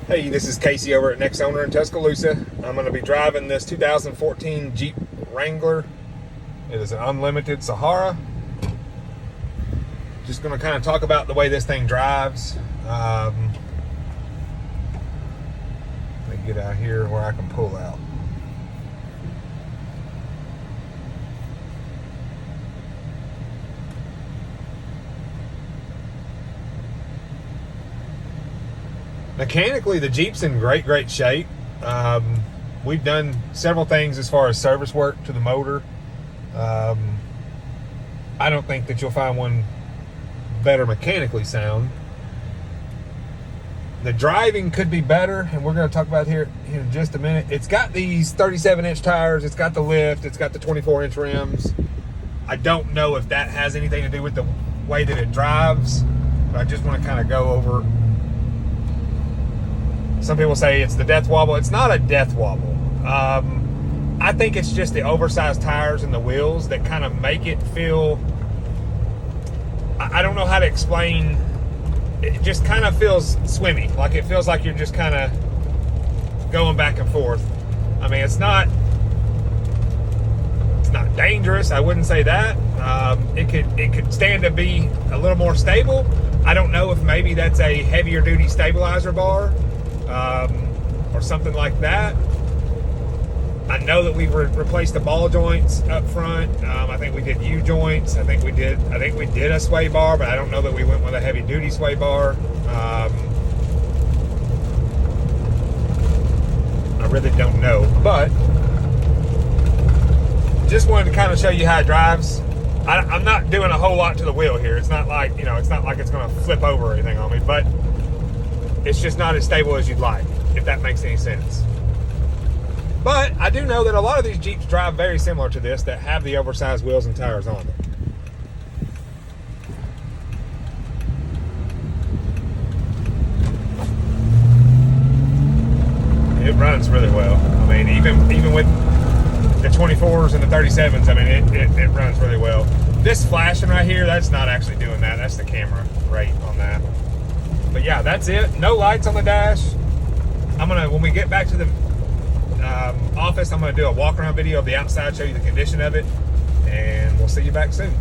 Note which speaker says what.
Speaker 1: Hey, this is Casey over at Next Owner in Tuscaloosa. I'm going to be driving this 2014 Jeep Wrangler. It is an unlimited Sahara. Just going to kind of talk about the way this thing drives. Let me get out here where I can pull out. Mechanically, the Jeep's in great shape. We've done several things as far as service work to the motor. I don't think that you'll find one better mechanically sound. The driving could be better, and we're going to talk about here in just a minute. It's got these 37-inch tires. It's got the lift. It's got the 24-inch rims. I don't know if that has anything to do with the way that it drives, but I just want to kind of go over. Some people say it's the death wobble. It's not a death wobble. I think it's just the oversized tires and the wheels that kind of make it feel, I don't know how to explain. It just kind of feels swimmy. Like it feels like you're just kind of going back and forth. I mean, it's not dangerous. I wouldn't say that. It could stand to be a little more stable. I don't know if maybe that's a heavier duty stabilizer bar. Or something like that. I know that we've replaced the ball joints up front. I think we did U joints. I think we did a sway bar, but I don't know that we went with a heavy duty sway bar. I really don't know, but just wanted to kind of show you how it drives. I'm not doing a whole lot to the wheel here. It's not like it's going to flip over or anything on me, but it's just not as stable as you'd like, if that makes any sense. But I do know that a lot of these Jeeps drive very similar to this that have the oversized wheels and tires on them. It runs really well. I mean, even with the 24s and the 37s, I mean, it runs really well. This flashing right here, that's not actually doing that. That's the camera rate on that. But yeah, that's it. No lights on the dash. When we get back to the office, I'm gonna do a walk around video of the outside, show you the condition of it, and we'll see you back soon.